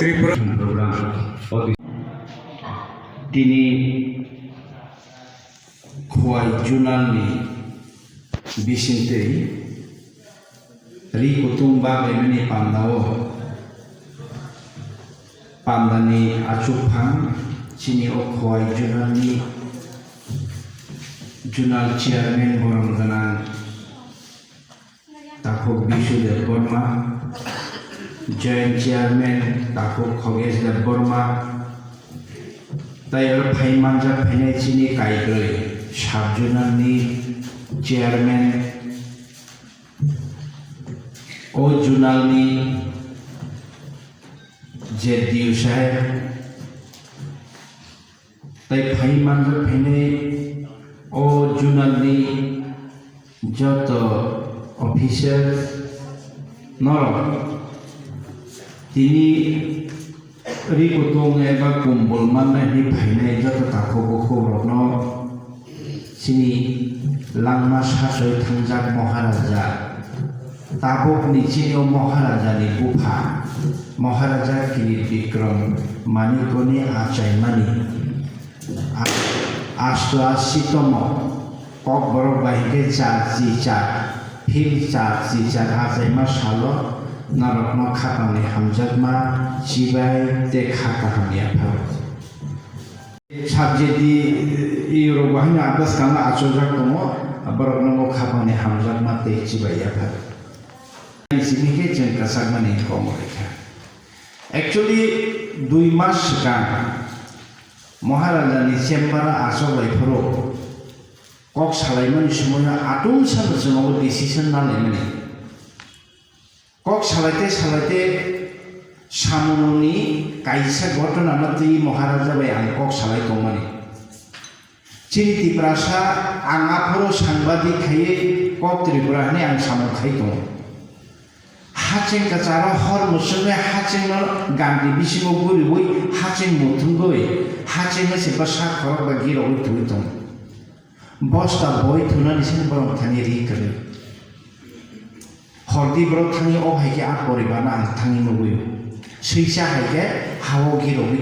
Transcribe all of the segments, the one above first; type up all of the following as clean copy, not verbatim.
ত্রিপুরা তিনি Khowai जुनालनि बिसिंतै ri kutumba memeni pandao pandani achupang chini o khwai junalni junal chairman borongana takok bisudev borma joint chairman takok khogesdev borma tayo phaimanja phainai chini kaidoi sab junalni chairman o junalni jediu saheb tai phaimanja phainai o junalni joto officer norok tini ri kutong eba kumbol manna ni phainai joto takoko khorokno sini langma sasoi thangjak maharaja tabok ni chini maharaja ni bufa maharaja kirit bikram manikoni achaimani asto asitomo kok borok bahike charji char phil charji char achaima salo narokno khapangni hamjakma sibai te khata hamya phar sabjeti iro bahina adas kana achojak tomo borokno khapangni hamjakma te sibai ya phar sini ke jengka sagmani komoreka actually 2 mas sigang maharaja ni chembara asobai phoro kok salaimani sumoya atum sano jono decision nalaimani kok salaite samuni kaisa ঘটনা mati maharaja bai ang kok salai tongmani chini tiprasa ang aphoro sangbadik khaye kok tripura ni ang samu khai tong haching kachara hor musungwe haching no gandi bisingo guri boi haching muthungoi haching se basa khorok ba giro oi tuitong bosta boy thuna nisin borong thani ri kare hordi borok thani o haike a poribana ang thani nugui seisa haike hawo giro oi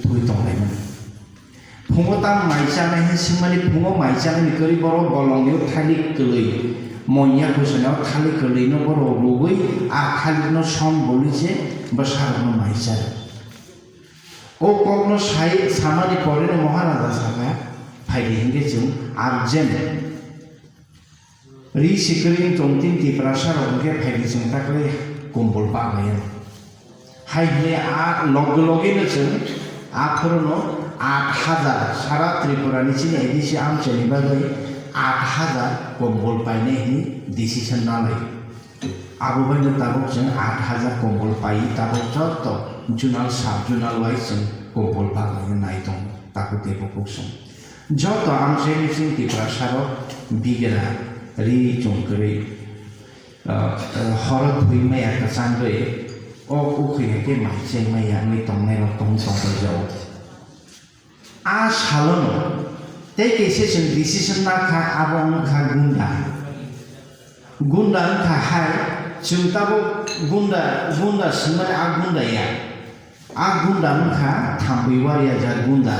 tuitong laimani phungotang maisana he simani phungo maisana ni kari borok bolong yo thali kelei monya kusana thali kelei no borok lugui a thali no som bolise basar no maisa o kokno sai samani pore no maharaja saga phaili hinge jung arjen ri sikring tongtin ti prasar onke phaili jung takle kumbol pa gaya hai ne a logloge no jung a khorono 8000 সারা ত্রিপুরা নিচে এদিকে আম চলিবা গই 8000 কম্বল পাইনে হি decision না লাই আবু বাইনে তাবক जों 8000 কম্বল পাই তাবক যত zonal sub zonal wise जों কম্বল পাগনে নাই দং তাকো দেব কুসুম যত আম চেনিসিং ত্রিপুরা সারক বিগেরা রি চংকরে হরত হইমাই একটা চাঙ্গই ও উখইকে মাইসে মাইয়া मै তংনাই রতং তংকর যাও a salono te kese decision na kha abong kha gunda kha hai chungtabo gunda simai a gunda ya a gunda kha thambui waria ja gunda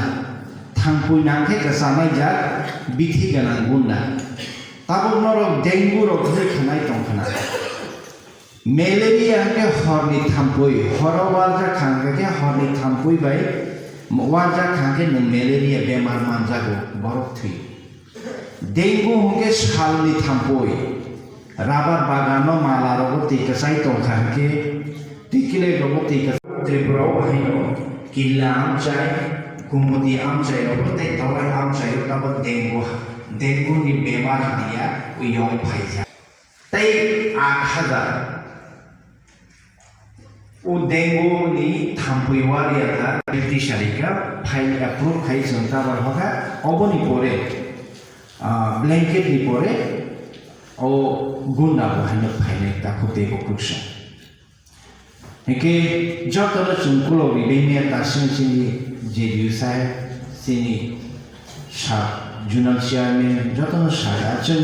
thangpui nangke ka samai ja bithi gana gunda tabo norok dengue rok je khanai tongkhana malaria ke horni thambui horowal ja khangke ke horni thambui bai waja khangke no malaria bemar manjago borok thui dengue hoge salni thampoi rabar bagano malaro tikasai tongkhangke tikile robo tikas tripura haino killa amchai kumudi amchai robo te tawai amchai robo dengue ni bemar dia uyong phaija tai 8000 o dengue ni thampui waria ta british alika file approve khai janta bar hoga oboni pore blanket ni pore o gunda bahina file ta khote ko kusha heke jotara chungkulo bibemia ta sinchini je diusai sini sha junal chairman jotara sha achun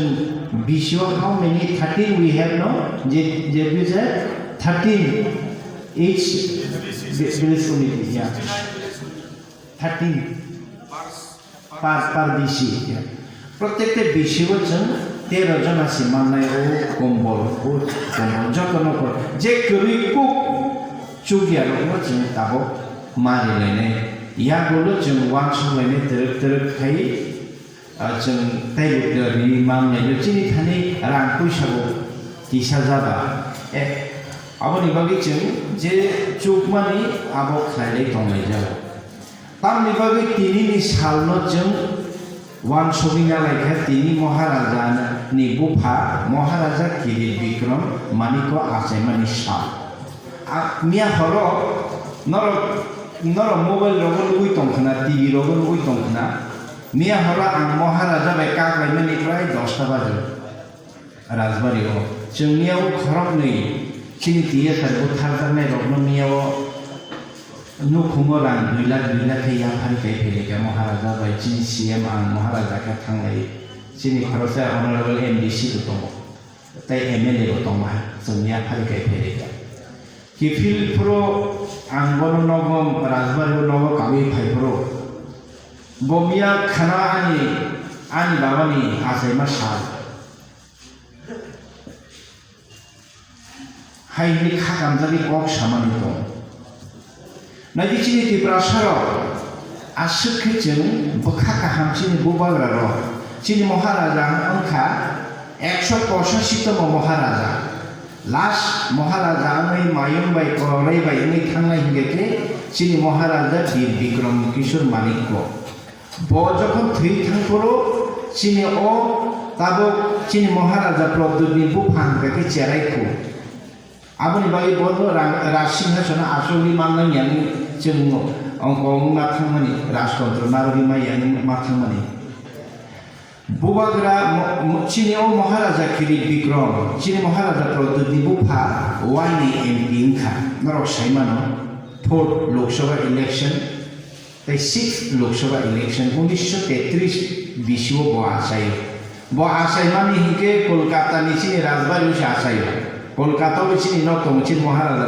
bisho how many 13 we have no je diusai 13 each village committee, yeah. 13 per BC, yeah. প্রত্যেকটা BC হচ্ছে 13 জন আছে মানায় ও কম্বল যত্ন করে যে করিকু চুগিয়ার হচ্ছে তাবো মারিলাইনে ইয়াগুলো जों ওয়ান সময়নে তেরক খাই जों তাইবুদারি মামলায় চিনি থানি রাং পয়সাबो কিসা जाबा आबोनि बागै जों जे चुकमानि आबो खायलाय दंनाय जाबो तारनि बागै तिनिनि सालनो जों वान सबिना लायखा तिनि महाराजा नि बुफा महाराजा किरीट बिक्रम मानिको आसायमानि साल मिया हरो नर मोबाइल रगन उइ तंखना टीवी रगन उइ तंखना मिया हरो आं महाराजा बाय कागलायमानिफ्राय 10टा बाजो राजबारियाव जोंनियाव खरबनै चिनि थिएटारखौ थारजानाय रगन मियाव नुखुमो रां 2 लाख या फारिखाय फैलेगा महाराजा बाय चिनि सीएम आं महाराजा का थांनाय चिनि खरसा अनरेबल एमडीसी को दङ ताय एमएलए को दङ जोंनिया फारिखाय फैलेगा किफिल प्रो आंगन नगम राजबारियाव नग काबि फाइप्रो बमिया खाना आनि बाबानि आसायमा साल हायनि खागामजानि कक सामानि दं नायदि चिनि तिप्रासार आसुखै जों बखा गाहाम चिनि बुबाग्रा र चिनि महाराजा अंखा 185 तम महाराजा लास्ट महाराजा नै मायं बाय करै बाय नै थांनाय हिगेके चिनि महाराजा वीर विक्रम किशोर मानिक ब जखन थै थांपरो चिनि ओ ताबो चिनि महाराजा प्रद्युम्न बुफांगके चेराइखौ आबोनि बागै बयबो राजसिंहासन आसलि मांनायानो जों अंकं माथांमानि राजतंत्र नारगि मायानो माथांमानि बुबाग्रा चिनियाव महाराजा किरीट विक्रम चिनि महाराजा प्रद्युम्न बुफा वाइनि एमपि इंखा नरक साइमानो 4th Lok Sabha election 6th Lok Sabha election 1933 बिसिव ब आसायमानि हिके कलकाता नि चिनि राजबारियाव से आसायो कलकाता चिनि नक्तम चिनि महाराजा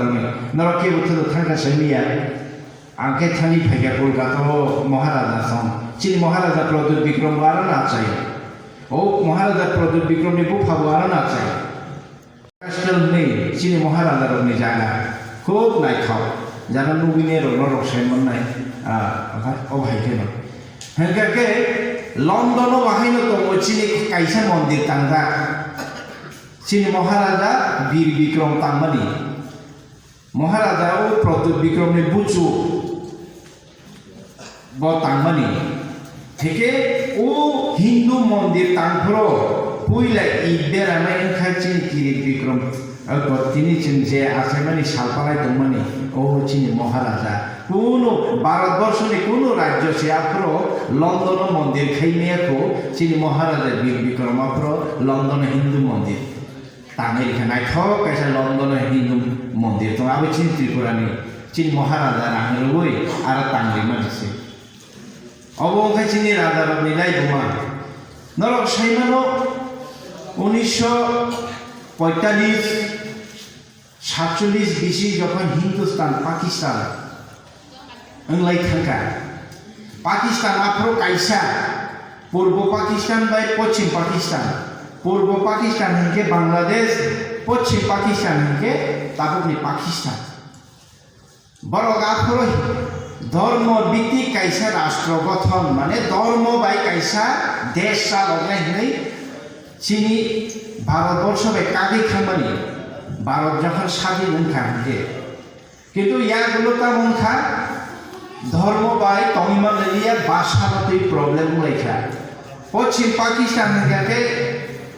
नरके बोथोर थांगा सैमिया आंखे थानी फैगा कलकाता महाराजा सम चिनि महाराजा प्रद्युम्न विक्रम वारा नाचायो ओ महाराजा प्रद्युम्न विक्रम ने बुफा वारा नाचायो कास्टल नै चिनि महाराजा रनि जागा खूब नायखाव जाना लुबिने रक साइमन नाय ओ हायथेन हेंगाके लंडन बाहायनो दङ चिनि कायसा मन्दिर तांगा चिनि महाराजा वीर विक्रम तांमानि महाराजा ओ प्रद्युम्न विक्रम ने बुचु ब तांमानि थेके ओ हिंदू मंदिर तांफरो पुइला इबेरानाय ओंखा चिनि किरीट विक्रम तिनि जों जे आसायमानि सालपालाय दंमानि ओ चिनि महाराजा कोनो भारतवर्षनि कोनो राज्य सेयाफोरो लंडन मंदिर खायनायखौ चिनि महाराजा वीर विक्रमाफोरो लंडन हिंदू मंदिर तांगैखा नायथाव कायसा लंडन हिंदू मंदिर तो आबो चिनि त्रिपुरानि चिनि महाराजा रांगलुबै आरो तांगै मानसि अबो ओंखाय चिनि राजा रनि लायदुमा नरक साइमानो 1945 47 बिसि जखन हिंदुस्तान पाकिस्तान अंगलाय थांगा पाकिस्तान आफ्रो कायसा पूर्व पाकिस्तान बाय पश्चिम पाकिस्तान पूर्व पाकिस्तान हिंके बांग्लादेश पश्चिम पाकिस्तान हिंके ताबुकनि पाकिस्तान बरक आफ्रो धर्म भित्तिक कायसा राष्ट्र गठन माने धर्म बाय कायसा देश चालनाय हनै चिनि भारतवर्ष बाय कागै खामानि भारत जखन स्वाधीन ओंखा किन्तु यागुलो तामोंखा धर्म बाय तमिमालिया भाषागतै प्रब्लेम लायखा पश्चिम पाकिस्तान हिंगाके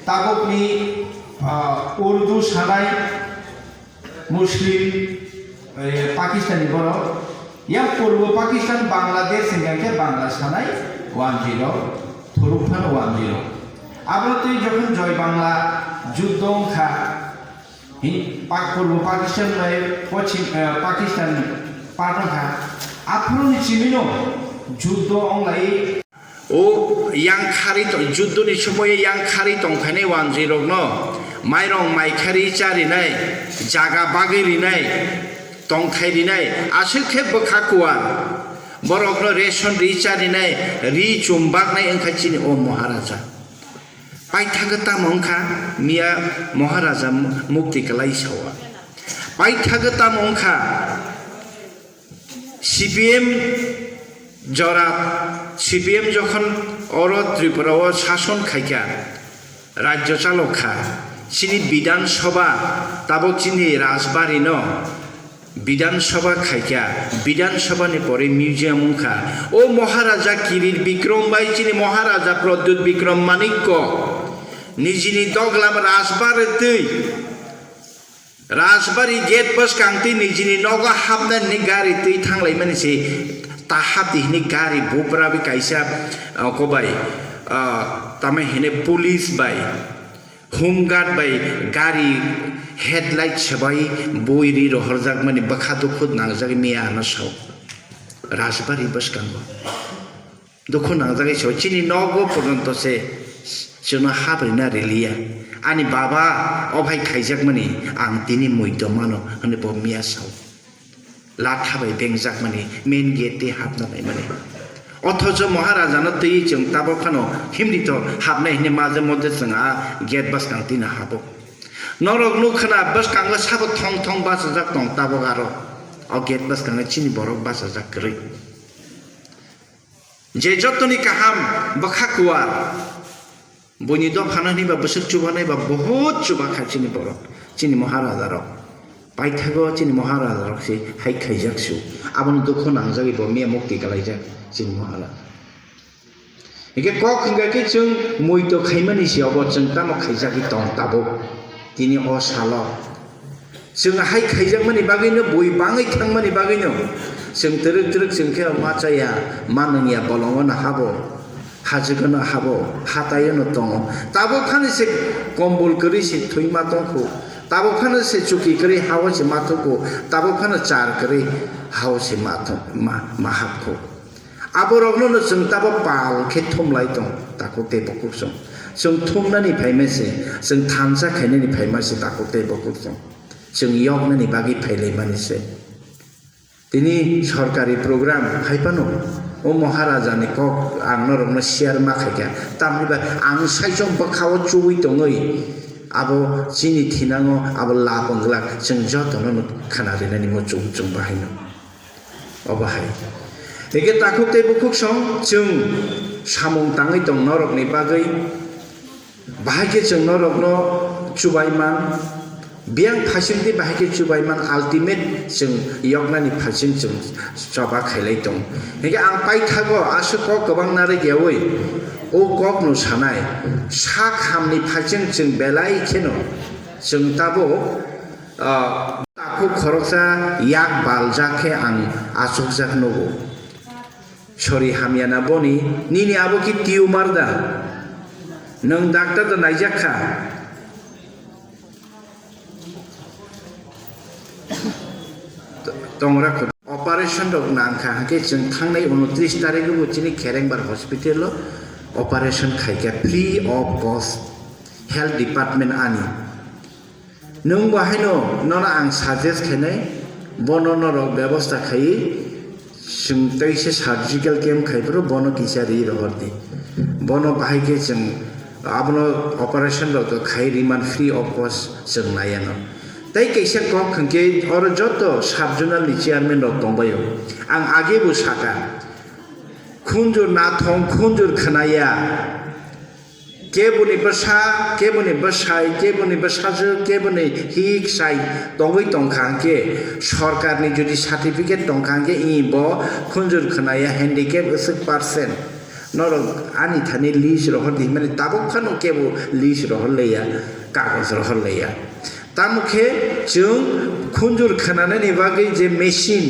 ताबुकनि उर्दू सानाय मुस्लिम पाकिस्तानी बर या पूर्व पाकिस्तान बांग्लादेश हिंगाके बांग्ला सानाय 10 थुरुफान 10 आबोतै जखन जय बांग्ला युद्ध ओंखा पूर्व पाकिस्तान बाय पश्चिम पाकिस्तान पाटोखा आफ्रोनि चिमिनो युद्ध अंगलाय ओ yang खारि युद्धनि समय yang खारि तंखायनाय 10 न माइरं माइखारि चारिनाय जागा बागिरिनाय tongkhaidinai asukhe bokhakuwa borokno ration richarinai ri chumbaknai engkhachini o maharaja paithagata mongkha mia maharaja mukti kalai sawa paithagata mongkha CPM jora CPM যখন অর ত্রিপুরা ও শাসন খাইকা রাজ্য চালকা চিনি বিধানসভা তাবক চিনি রাজবাড়ি ন বিধানসভা খাইকা বিধানসভানি পরে মিউজিয়াম মুখা ও মহারাজা কিরির বিক্রম বাই চিনি মহারাজা প্রদ্যুৎ বিক্রম মানিক্য নিজিনি দগলাম রাজবাড়ি গেট পাস কাংতি নিজিনি নগা হাবনানি গাড়ি তৈ থাংলাই মানেছে তাহাতিনি গাড়ি বোপরাবি কাইসা কবাই তামে হেনে পুলিশ বাই হোমগার্ড বাই গাড়ি হেডলাইট সবাই বইরি রহরজাক মানে বখাদু খুদ নাংজাগে মিয়া আনাসাও রাজবাড়ি বাস কাঙ্গ দুঃখ নাংজাগে সবাই চিনি নগ পর্যন্ত সে जोंनो हाब्रैना रेलिया आंनि बाबा अभाय खाइजाक माने आं दिनै मैद मानो होनो बमिया साव लाथाबाय बेंजाक माने मेन गेटे हाबनानै माने अथच महाराजानो तै जों ताबो खानो हिमदित हाबनाय हिने माजे मदे जोंहा गेट बास कांतिना हाबो नरक लुखना बास कांगा साबो थं थं बास जाक दं ताबो गारो अ गेट बास कांगा चिनि बरक बास जाक गरै जे जतनि काहाम बखाकुवा बनी दो खानानि बा बसुक चुबानाय बा बहुत चुबा खाचिनि बर चिनि महाराजा र पाइथागो चिनि महाराजा र से हाइ खाइजाकसु आबन दुख नांजागै ब मे मुक्ति गलाइजा चिनि महाराजा एके क खंगा के जों मैतो खाइमानि सियाव जों तामा खाइजागै दं ताबो दिनि अ साल जों हाइ खाइजाकमानि बागैनो बय बाङै थांमानि बागैनो जों तरक तरक जोंखे मा जाया माननिया बलंगना हाबो हाजोगोना हाबो हातायनो दङ ताबो खानसे कम्बल करि से थुइमा दंखौ ताबो खानसे चुकी करि हावसे माथोखौ ताबो खान चार करि हावसे माथो माहाबखौ आबरगनो जों ताबो पाल खे थमलाय दं ताको तेबखौ जों थमनानि फाइमेसे जों थानसा खायनानि फाइमासे ताको तेबखौ जों यगनानि बागै फाइलाय मानिसे दिनै सरकारि प्रग्राम हाइपानो ओ महाराजा ने कक आं नरमनो शेयार माखायगा तामनिबा आं साइजों बखाव चुइ दङै आबो जिनि थिनाङो आबो लाबंगला जों जतनो खानारिनानि मचु जों बाहायनो अबाहाय एगे ताखुते बुखुक सं जों सामं ताङै दं नरकनि बागै बाहायके जों नरकनो चुबायमान बियां फासिंदि बाहायके चुबायमान आल्टिमेट जों यगनानि फासिं जों सभा खायलाय दं हेगे आं पाइथागो आसु क गोबां नारे गेवै ओ कक नु सानाय सा खामनि फासिं जों बेलाय खेनो जों ताबो ताखु खरकसा याक बालजाखे आं आसुक जाक नगो सरि हामियाना बनि निनि आबो कि टिउमार दा नों डाक्टर दा नायजाखा तंगरा ऑपरेशन दो नांखा के जों थांनाय 29 तारिख बुचिनि खेरेंबार हॉस्पिटल ऑपरेशन खायगा free of cost health department आनी नों बाहायनो नना आं सजेस्ट खायनाय बनो नरो व्यवस्था खाय जों तैसे सर्जिकल कैम्प खायब्रो बनो किसारि रहरदि बनो बाहायके जों आबनो ऑपरेशन दो खाय रिमान फ्री ऑफ कॉस्ट जों नायानो तै कैसे कक खंके और जतो सब जुनारनि चेयारमैन दंबायो आं आगेबो साका खुनजुर नाथं खुनजुर खनाया केबुनि बसा केबुनि बसाय केबुनि बसाजो केबुनि हिक साइ दंगै दंखांके सरकारनि जुदि सार्टिफिकेट दंखांके इब खुनजुर खनाया हेन्डिकेप 1% नर आनि थानि लिस रहर दि माने ताबो खानो केबो लिस रहर लैया कागज रहर लैया तामुखे जों खुनजुर खानानै बागै जे मेसिन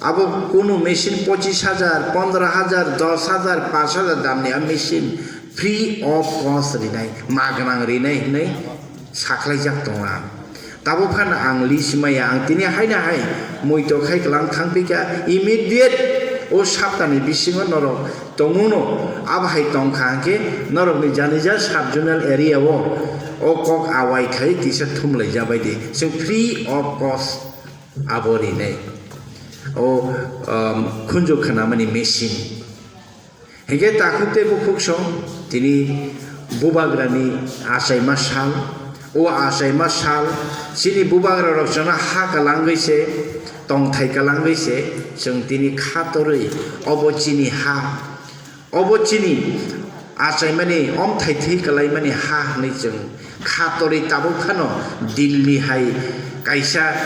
अब कोनो मेसिन 25,000 15,000 10,000 5,000 दामनि मेसिन फ्री ऑफ कॉस्ट रिनाय मागनां रिनाय नै साख्लाय जाक दं आं ताबो फान आं लिसिमाया आं दिनै हायना हाय मैतो खायगलां खांफैगा इमिडिएट ओ सप्ताहनि बिसिङाव नरक दङनो आबाहाय दंखांके नरकनि जानिजा साब जुनाल एरियायाव ओ कक आवाय खाय किसा थुमलाय जाबाय दे जों free of cost abori nei o khunju khana mani machine hege takute bukuk song tini bubagrani asai masal o asai masal sini bubagra rokjana ha kalangaise tongthai kalangaise jeng tini khatoroi obochini ha obochini asai mani omthai thei kalai mani ha nei jeng khatoroi tabuk khano Delhi hai kaisa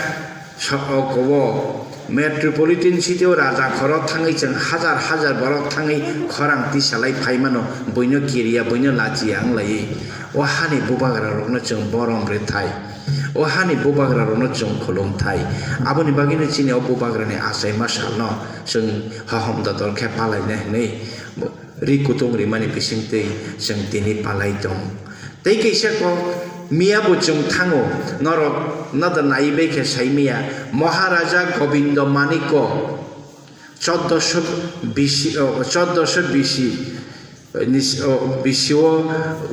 kobo metropolitan city o raja khoro thangai jeng hajar hajar borok thangai khorang ti salai phaimano boino kiria boino lachi anglai o hani bubagra rokno jeng borom re thai o hani bubagra rokno jeng khulum thai aboni bagine chini o bubagra ni asai masal no jeng hahom da dol khe palai nei ri kutung ri mani bisingtei jeng tini palai dong tei kaisa ko Mia bujung tango norok nada naibe ke saimia Maharaja Gobindo Maniko 1420 BC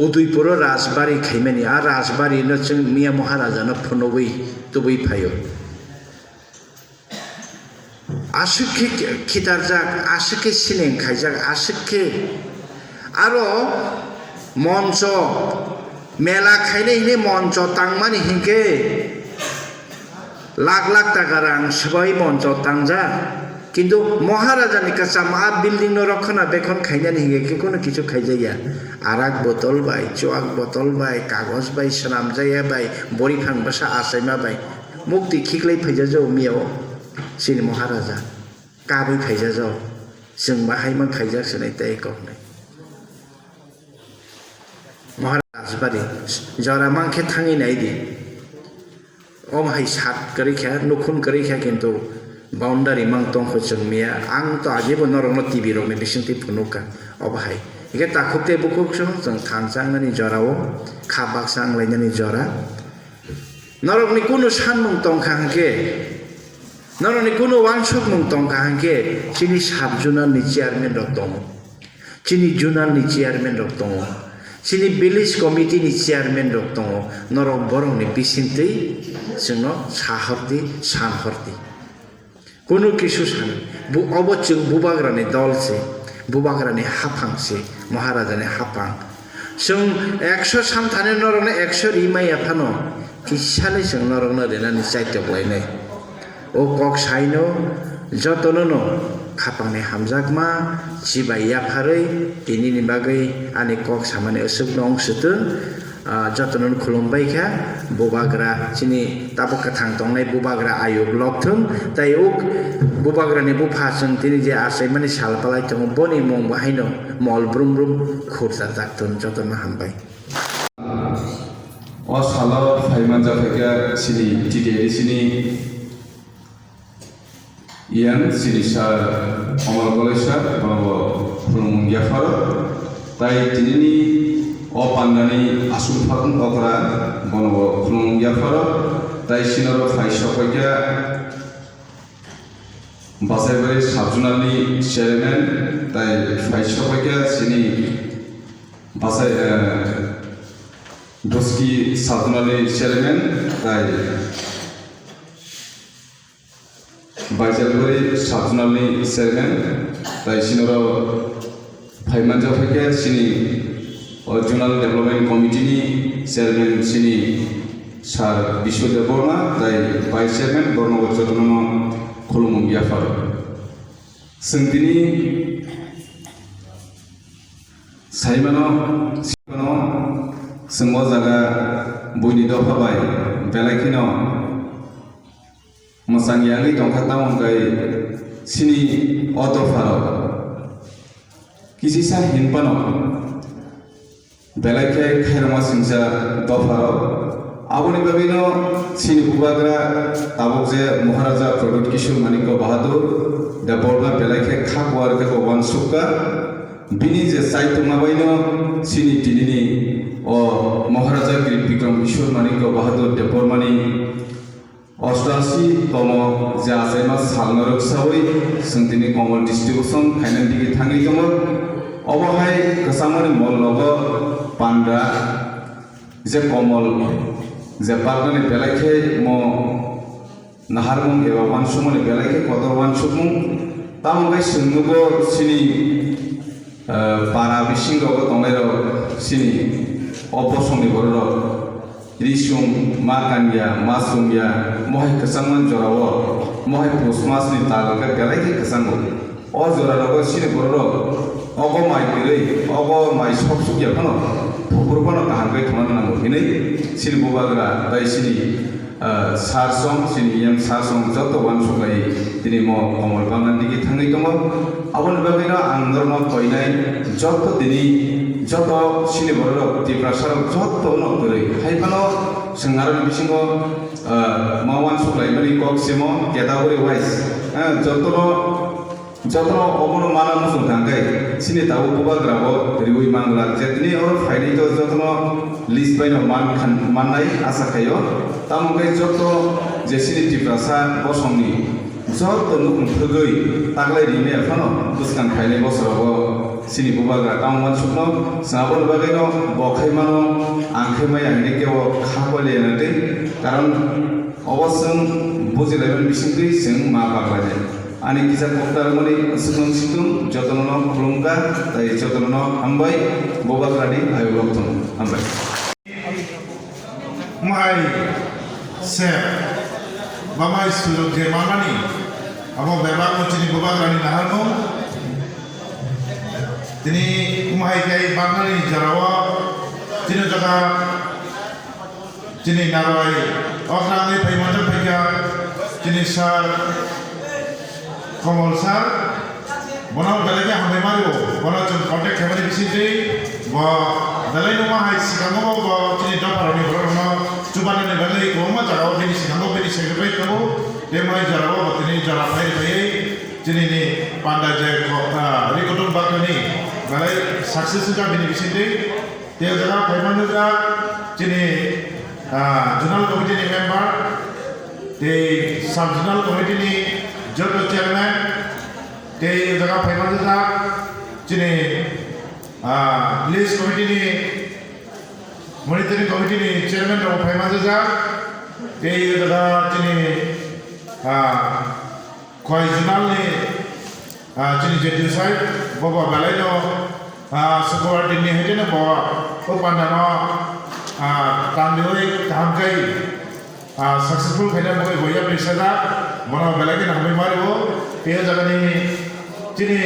Udaipuro Rajbari khaimani a Rajbari no chung Mia Maharaja no phunoi tubui phayo Ashike kitarjak ashike sineng khaijak ashike aro moncho মেলা খাইলে ইনে মঞ্চ তাংমানি হিংকে লাখ লাখ টাকা রাং সবাই মঞ্চ তাংজা কিন্তু মহারাজানি কাছে মা বিল্ডিং নো রক্ষণা বেখন খাইনানি হিংকে কোনো কিছু খাই যাইয়া আরাক বোতল বাই চোয়াক বোতল বাই কাগজ বাই সানাম যাইয়া বাই বড়ি ফাংবাসা আসাইমা বাই মুক্তি খিকলাই ফাইজা যাও মিয়াও সিনি মহারাজা কাবৈ ফাইজা যাও जों बाहायमा खाइजा सनाय ताय कहनाय Rajbari jara mangke thangi naidi om hai sat kari kha nukun kari kha kintu boundary mang tong kho chungmia ang to ajibo norong TV rok ni bisingti phunuka ob hai ike takukte bukuk song jang thangsang nani jarao khabak sang lainani jara norok ni kuno sanmung tong khangke norok ni kuno wangsok mung tong khangke chini sabjuna ni chairman rok tong chini junal ni chairman rok tong Sini village committee ni chairman rok tongo norok borong ni bisintei jengno sahorti sanhorti kono kisu san bu obochung bubagra ni dol se bubagra ni hapang se maharaja ni hapang sung 100 sam thane norok ni 100 rimai aphano kisale jeng norok no rena ni chaitya blainai o kok saino jotono no khapang ni hamjakma sibaiya pharei tini ni bagai ani kok samane asuk nong sutu jotonon khulumbai kha bubagra chini tabuk thang tongnai bubagra ayuk lokthum tai uk bubagra ni bupha chung tini je asai mani salpalai tong boni mong bahaino mol brum brum khursa jaktun jotono hambai o salo phaimanja pheka sini tide sini Ian Sinisa Omar Kolesa bahwa Fulung Yafar tai tinini o pandani asul fakun okra bahwa Fulung Yafar tai sinoro faisha pagya basai sabjunali chairman tai faisha pagya sini basai doski sabjunali chairman tai Bajalgori Sabjunali chairman tai sinoro phaimanja pheke sini Regional Development Committee ni chairman sini Sar Biswodep Borma tai vice chairman Borno Jotono Khulumung Yafar sentini saimano sikono sengmo jaga buini dofa bai belakino Masang yangi tongkata mongkai sini auto faro kisi sa hinpano belake khairma singsa do faro aboni babino sini bubagra tabok je Maharaja Pradut Kishore Maniko Bahadur da borga belake khakwar ke oban sukka bini je saitu mabaino sini tinini o Maharaja Bikram Kishore Maniko Bahadur de bormani Ostrasi tomo jasema salnarok sawi sentini common distribution finance digi thangi tomo obahai kasamani mol logo pandra je komol je pargani belakhe mo naharmung eba wansumone belai ke kotor wansumung tamukai sungnugo sini para bisingo tongairo sini oposong ni bororo risung makan ya masung ya mohai kesangman jorawo mohai pusmas ni talaga belai ke kesango o jorawo sini bororo ogo mai pilei ogo mai sopsuk ya kono purpano kahangai thona nango ini sini bubagra dai sini sarsong sini yang sarsong joto wansukai tini mo komol bangan digi thangai tongo abon babira andorno koinai joto tini joto sini bororo tiprasar joto no kore haipano sengaran bisingo mawan sukai mani kok semo kedawuri wise joto obono mana musung tangkai sini tahu bubagra bo riui mangla jetni or faidi to joto list by no man kan manai asa kayo tamukai joto jesini tiprasa bosongni joto nukung thugui taglai rime phano buskan khaile bosorogo sini bubagra tamwan sukno sabon bagaino bokhai mano angkhai mai angni keo khapole nate karon obosong bujilaiben bisingri sing ma baglaje ani kisa koktar moni sukung situng jotono khulungka tai jotono hambai bubagrani ayo lokton hambai Mahai Sep Mamai Suluk Je Mamani Amo Bebak Mucini Bubak Rani Naharmo Tini Mahai Kai Bangani Jarawa Tini Jaka Tini Narawai Okrangi Paimantan Paika Tini Sar Komol Sar Bonau Dalanya Hamai Maru Bonau Jom Kontek Hamani Bisiti Dalai Numa Hai Sikamo Tini Doparani Borono Cubana ni balai koma jarawa bini sikamo bini sekretai kamu demai jarawa batini jarawa ini jadi ni panda je rikoton bakani balai sukses juga bini bisiti dia jarawa payman juga jadi jurnal komite ni member di sub jurnal komite ni jodoh chairman dia jarawa payman juga jadi list komite ni monitoring committee ni chairman ro phai ma ja ei da chini khoi journal ni chini je decide bobo balai no support ni hete na bo o panda no tam dioi kam kai successful khaida mo goya prisada mono balai ni hamai maro pe jaga ni chini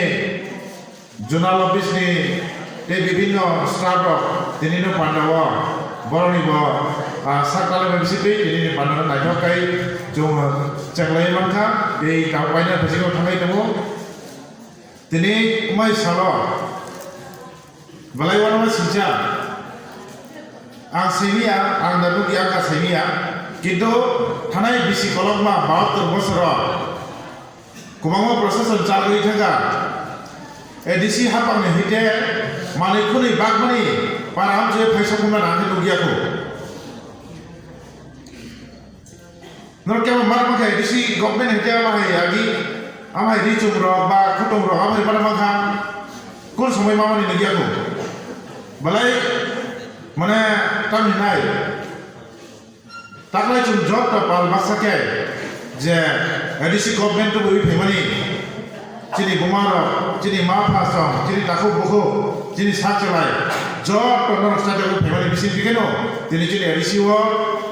journal office ni te bibhinno staff ro tinino pandawa boroni bo sakala mabisite tinini pandawa naithok kai jong changlai mangkha ei tawpaina phasiko thangai tamo tini umai salo balai wana sincha ang simia ang daru dia ka simia kintu thanai bisi kolokma 72 bosor kumangma procession chalui thanga edisi hapang ne hite mane khuni bagmani param je phaisa kuma nane lugia ko nor kema marma kha edisi government hite ma hai agi amai richum ro ba khutum ro amai parama kha kun samay mamani lugia ko balai mane tam hinai taklai chum job ta pal basake je edisi government to bhi phemani chini bumaro chini mapasong chini takhu bukhu chini sachalai job tono stajaku family bisin digeno tini chini adisiwo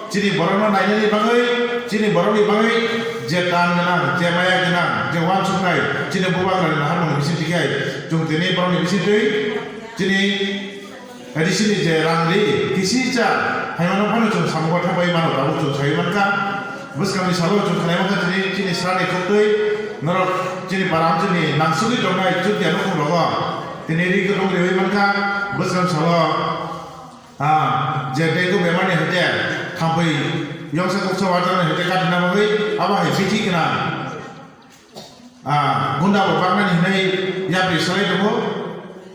chini borono nainani bangai chini boroni bangai je tan gana je maya gana je wan sukai chini bubang na harmon bisin digai jung tini boroni bisin dei chini adisini je rangri kisi cha haimano pano jung samgo thabai mano tabu jung sai manka bus kami salo jung khanai manka chini srani khotoi norok chini param chini nangsuli dongai chut ya nokung rogo tini ri ko dong rewi manka busram salo je dei ko bemani hete khampai yongsa kokso wajana hete ka dina magai aba he fiti kana gunda bo pagmani hinai ya pri salai dogo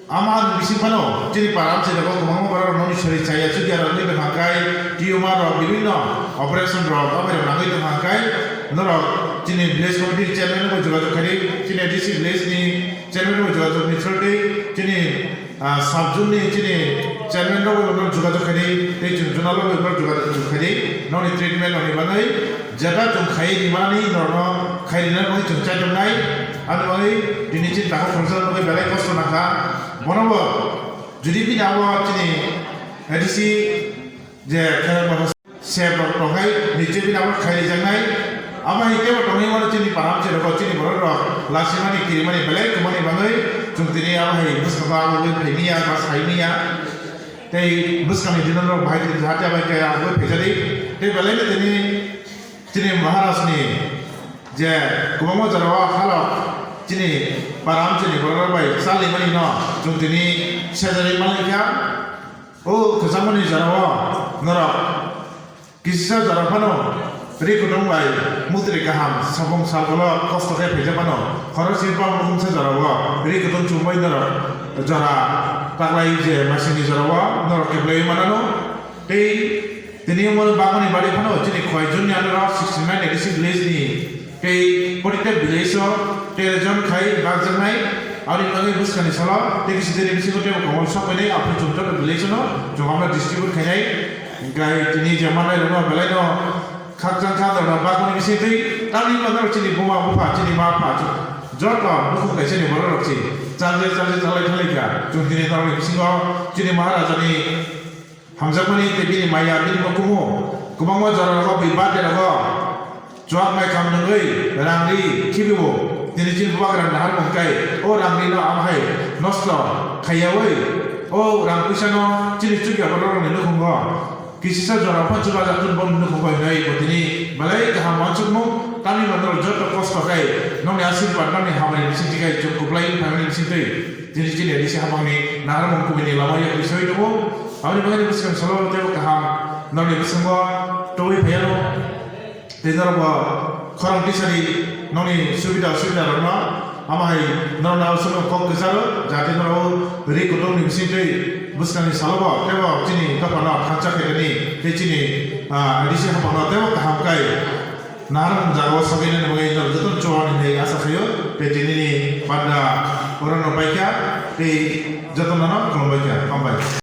ama bisi pano chini param chini ko mamo bara noni shori chaya chut ya rani bhakai tiuma ro bibinno operation ro abai nagai to bhakai norok chini village committee chairman ko jogajog kari chini DC village ni chairman ko jogajog ni chhorte chini subjun ni chini chairman রব যোগাযোগ খাই এই zonal যোগাযোগ খাই ননি treatment ননি বাঙাই যেটা जों খাই নিমানি নরন খাই দিনার মধ্যে जों চাই নাই আর বাঙাই দিনিছি টাকা খরচা মধ্যে বেলায় কষ্ট নাখা বনব যদি বিনা আবহাওয়া চিনি এডিসি যে খেলা সেব রখাই নিচে বিনা আবার খাই জানাই আমার হিকে টঙি মানে চিনি পারাম চে রক চিনি বড় রক লাসিমানি কিরিমানি বেলায় কমানি বাঙাই जों দিনে আবার হে বুসকা আবার ফেমিয়া বা সাইমিয়া তাই বুসকানি দিনর ভাই যাতে আবার কে আবার ফেজারি তাই বেলায় তিনি চিনি মহারাজনি যে কুমামো জারাওয়া হালক চিনি পারাম চিনি বড় ভাই সালিমানি ন जों দিনে সেজারি মালিকা ও খজামনি জারাওয়া নরক কিসা জারাফানো রিকুদং বাই মুদ্রি গাহাম সাবং সালগল কষ্ট কে ফেজাবানো খরচ শিল্প মুখে জারাওয়া রিকুদং চুমাই নরক যারা পাগলাই যে মাসিনি জারাওয়া নরক কেবলাই মানানো এই তিনি মন বাগানি বাড়ি ফানো যিনি কয়জন আনরা 69 86 ভিলেজ নি এই প্রত্যেক ভিলেজ 13 জন খাই বাগজানাই আর ইনগে বুসকানি সালা দেখি সিদের বিসিগতে কমল সপনে আপনি চুমটা ভিলেজ ন জমামা ডিস্ট্রিবিউট খাইনাই গাই তিনি জামানাই রনো বেলাই ন খাকজান খাদর বাগানি বিসিতে তানি মাদার চিনি বুমা বুফা চিনি মা ফা জট বুকু কাইছেনি বড় রকছি চালজে চালাই ঠালিকা जों দিনে তারনি বিসিগ চিনি মহারাজানি হামজাকমানি তেবিনি মায়া বিনি মকুমো কুমাংমা জরারক বিবাদে রক জোয়াক মাই খামনগৈ রাংরি খিবিবো দিনে চিন বুবাগ্রান দাহার মংকাই ও রাংরি ন আমহাই নষ্ট খাইয়াওই ও রাং পয়সানো চিনি চুকিয়া বড় নিনো খুঙ্গ কিসিসা জরা ফাঁচুবা জাতুন বন নিনো খুঙ্গ নাই বদিনি বালাই গাহাম মানসুকমু তানি মানর যত কষ্ট খাই ননি আশীর্বাদ ননি হামানি সিটিকাই जों কুপ্লাই ফ্যামিলি সিটি দিনে চিনি দিসি হামানি নাহার মংকুমিনি লামায়া বিষয় দব আমি বাঙালি বুসকান সলো তেও কাহাম ননি বিসঙ্গ টই ভেয়ানো তেনরব খরং টিসারি ননি সুবিধা রনা আমাই নরনা উসনো কক গজাरो जाहाथे नरो रि कुदं नि बिसितै बुसकानि सालब तेव चिनि कपना थांचा खेनि ते चिनि दिसि हापना तेव काहामकाय नारं जागो सगैने नगै नर जतन चवानि नै आसा खयो ते दिनि पान्दा परनो बाइका ते जतन न कलबाइका हामबाय